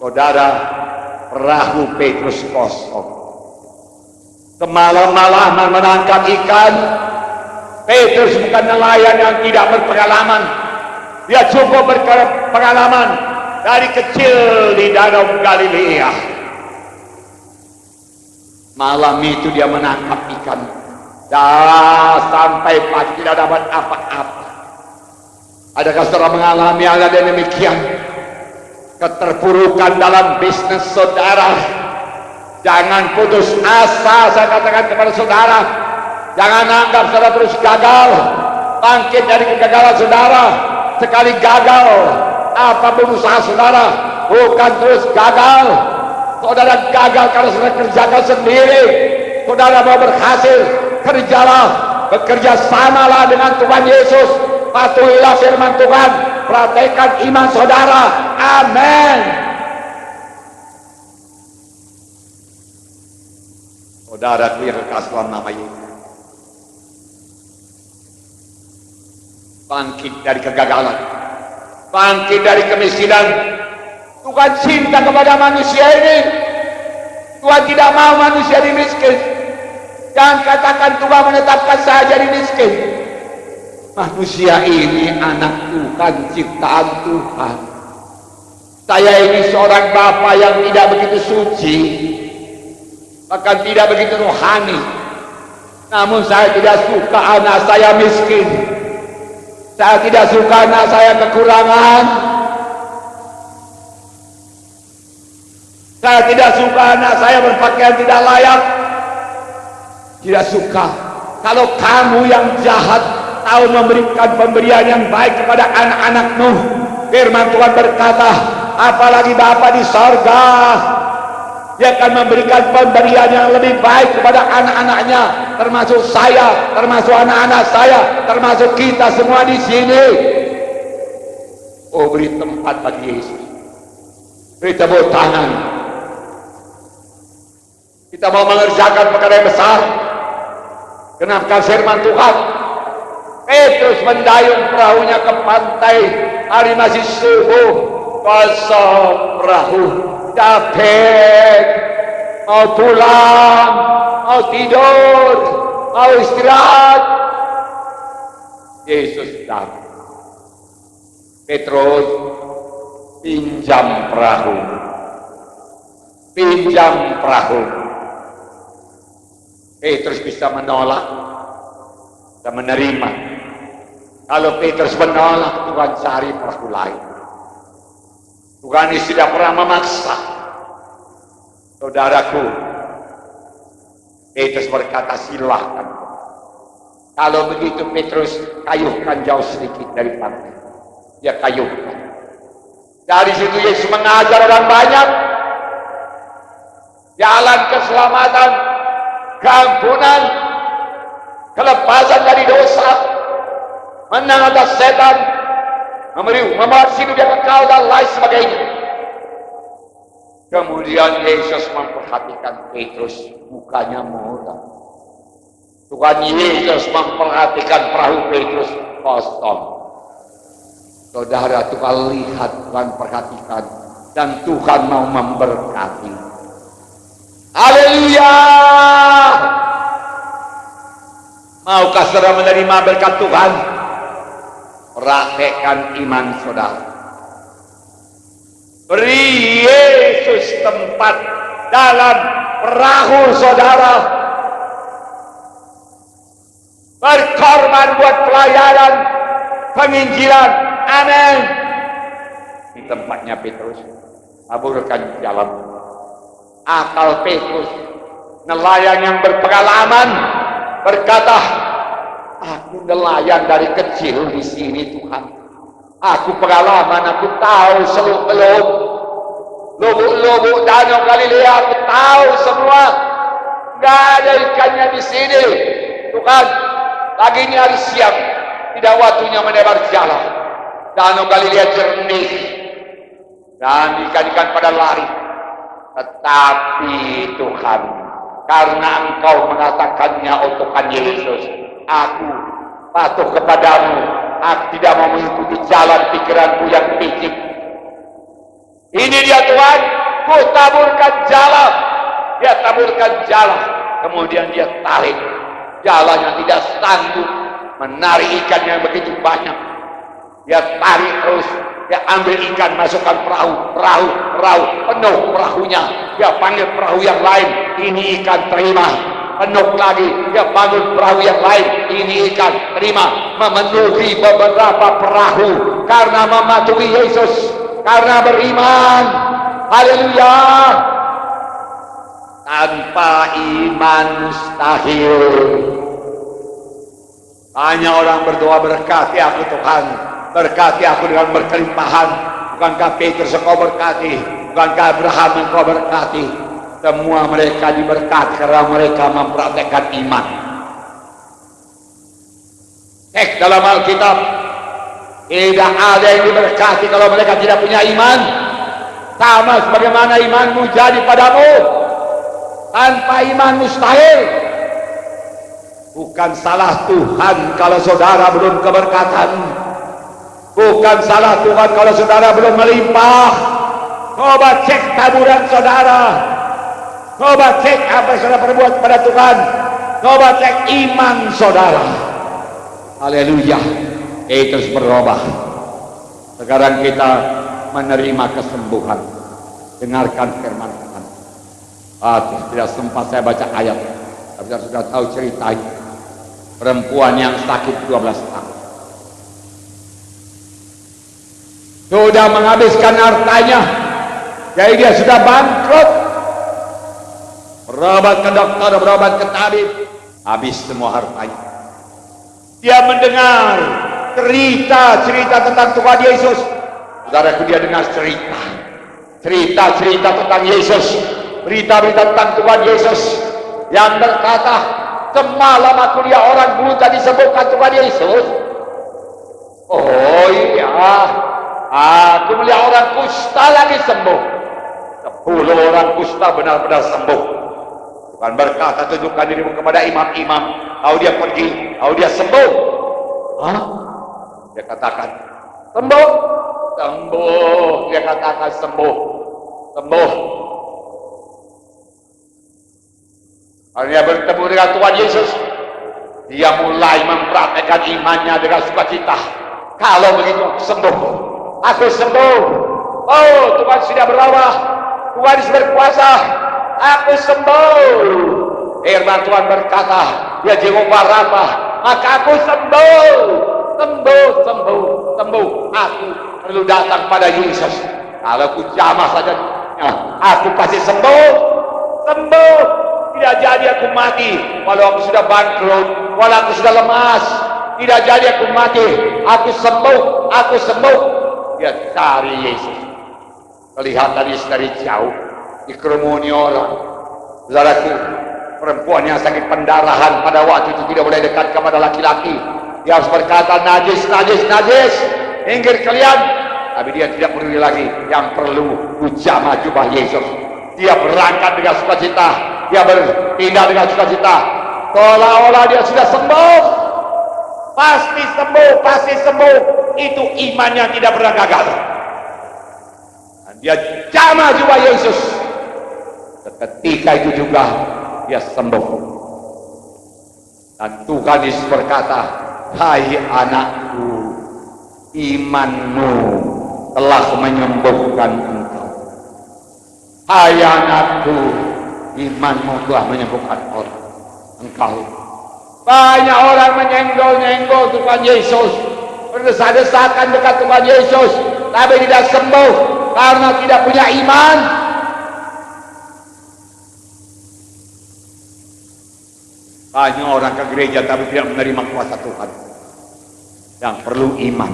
Saudara, perahu Petrus kosong. Semalam-malaman menangkap ikan. Petrus bukan nelayan yang tidak berpengalaman. Dia cukup berpengalaman dari kecil di Danau Galilea. Malam itu dia menangkap ikan. Sampai pagi tidak dapat apa-apa. Adakah saudara mengalami hal yang demikian? Keterpurukan dalam bisnis saudara. Jangan putus asa, saya katakan kepada saudara. Jangan anggap saudara terus gagal. Bangkit dari kegagalan saudara. Sekali gagal, apapun usaha saudara, bukan terus gagal. Saudara gagal karena saudara kerjakan sendiri. Saudara mau berhasil, kerjalah, bekerja samalah dengan Tuhan Yesus. Patuhilah firman Tuhan, praktekkan iman saudara. Amin. Saudaraku yang kekasih dalam nama Yesus, bangkit dari kegagalan, bangkit dari kemiskinan. Tuhan cinta kepada manusia ini. Tuhan tidak mau manusia ini miskin. Jangan katakan Tuhan menetapkan saya jadi miskin. Manusia ini anak Tuhan, ciptaan Tuhan. Saya ini seorang bapa yang tidak begitu suci, bahkan tidak begitu rohani. Namun saya tidak suka anak saya miskin. Saya tidak suka anak saya kekurangan. Saya tidak suka anak saya berpakaian tidak layak. Tidak suka. Kalau kamu yang jahat tahu memberikan pemberian yang baik kepada anak-anakmu. Firman Tuhan berkata, apalagi Bapa di sorga, Dia akan memberikan pemberian yang lebih baik kepada anak-anaknya, termasuk saya, termasuk anak-anak saya, termasuk kita semua di sini. Oh, beri tempat bagi Yesus. Beri tepuk tangan. Kita mau mengerjakan perkara yang besar. Kenapa firman Tuhan? Petrus mendayung perahunya ke pantai. Hari masih subuh, kosong perahu. Capek, mau pulang, mau tidur, mau istirahat. Yesus datang. Petrus, pinjam perahu. Pinjam perahu. Petrus bisa menolak dan menerima. Kalau Petrus menolak, Tuhan cari perahu lain. Tuhan ini tidak pernah memaksa. Saudaraku, Petrus berkata silahkan. Kalau begitu Petrus kayuhkan jauh sedikit dari pantai. Dia kayuhkan. Dari situ Yesus mengajar orang banyak. Jalan keselamatan, keampunan, kelepasan dari dosa, menang atas setan, membawa hidup yang kekal dan lain sebagainya. Kemudian Yesus memperhatikan Petrus, mukanya muram. Tuhan Yesus memperhatikan perahu Petrus kosong. Saudara, Tuhan lihat, Tuhan perhatikan, dan Tuhan mau memberkati. Haleluya! Maukah saudara menerima berkat Tuhan? Praktekkan iman saudara. Beri Yesus tempat dalam perahu saudara. Berkorban buat pelayanan penginjilan. Amin. Di tempatnya Petrus, taburkan jalan. Akal Petrus, nelayan yang berpengalaman, berkata, aku nelayan dari kecil di sini Tuhan. Aku pengalaman, aku tahu seluk-beluk, lubuk-lubuk Danau Galilea, aku tahu semua. Gak ada ikannya di sini. Tuhan, lagi ini hari siang, tidak waktunya menebar jalan. Danau Galilea jernih dan ikan-ikan pada lari. Tetapi Tuhan, karena Engkau mengatakannya, oh Tuhan Yesus, aku patuh kepadamu. Aku tidak mau mengikuti jalan pikiranku yang picik. Ini dia Tuhan, ku taburkan jala. Dia taburkan jala, kemudian dia tarik. Jalanya tidak sanggup menarik ikan yang begitu banyak. Dia tarik terus, dia ambil ikan, masukkan perahu, penuh perahunya. Dia panggil perahu yang lain, ini ikan terima. Penuh lagi, dia bangun perahu yang lain, ini ikan terima. Memenuhi beberapa perahu karena mematuhi Yesus, karena beriman. Haleluya. Tanpa iman mustahil. Hanya orang berdoa, berkati aku Tuhan, berkati aku dengan berkelimpahan. Bukankah Petrus engkau berkati, bukankah Abraham engkau berkati? Semua mereka diberkati karena mereka mempraktekkan iman. Cek dalam Alkitab, tidak ada yang diberkati kalau mereka tidak punya iman. Sama sebagaimana imanmu jadi padamu. Tanpa iman mustahil. Bukan salah Tuhan kalau saudara belum keberkatan. Bukan salah Tuhan kalau saudara belum melimpah. Coba cek taburan saudara. Coba cek apa yang saudara perbuat pada Tuhan. Coba cek iman saudara. Haleluya. Terus berubah. Sekarang kita menerima kesembuhan. Dengarkan firman Tuhan. Tidak sempat saya baca ayat, tapi saya sudah tahu ceritanya. Perempuan yang sakit 12 tahun, sudah menghabiskan hartanya, jadi dia sudah bangkrut. Berobat ke dokter, berobat ke tabib, habis semua hartanya. Dia mendengar cerita tentang Tuhan Yesus. Saudaraku, dia dengar cerita tentang Yesus. Berita-berita tentang Tuhan Yesus yang berkata, semalam aku lihat orang buta disembuhkan Tuhan Yesus. Oh iya, aku melihat orang kusta lagi sembuh. 10 orang kusta benar-benar sembuh. Tuhan berkata, tunjukkan dirimu kepada imam-imam. Lalu dia pergi, lalu dia sembuh. Dia katakan, sembuh. Dia katakan sembuh. Kalau dia bertemu dengan Tuhan Yesus, dia mulai mempraktekkan imannya dengan sukacita. Kalau begitu aku sembuh. Oh, Tuhan sudah berubah, Tuhan sudah berkuasa, aku sembuh. Firman Tuhan berkata, dia Jehovah Rafa, maka aku sembuh. Aku perlu datang pada Yesus. Kalau aku jamah saja, aku pasti sembuh. Tidak jadi aku mati walau aku sudah bangkrut, walau aku sudah lemas. Tidak jadi aku mati, aku sembuh. Dia cari Yesus, kelihatan dari jauh, dikerumuni orang. Saudaraku, perempuan yang sakit pendarahan pada waktu itu tidak boleh dekat kepada laki-laki. Dia harus berkata, najis, minggir kalian. Tapi dia tidak peduli lagi. Yang perlu hujamah jubah Yesus. Dia berangkat dengan sukacita, dia berpindah dengan sukacita, seolah-olah dia sudah sembuh. Pasti sembuh. Itu iman yang tidak pernah gagal. Dan dia jamah jubah Yesus. Ketika itu juga dia sembuh. Dan Tuhan Yesus berkata, hai anakku, imanmu telah menyembuhkan engkau. Hai anakku, imanmu telah menyembuhkan engkau. Banyak orang menyenggol-nyenggol Tuhan Yesus, berdesak-desakan dekat Tuhan Yesus, tapi tidak sembuh karena tidak punya iman. Banyak orang ke gereja tapi tidak menerima kuasa Tuhan. Yang perlu iman.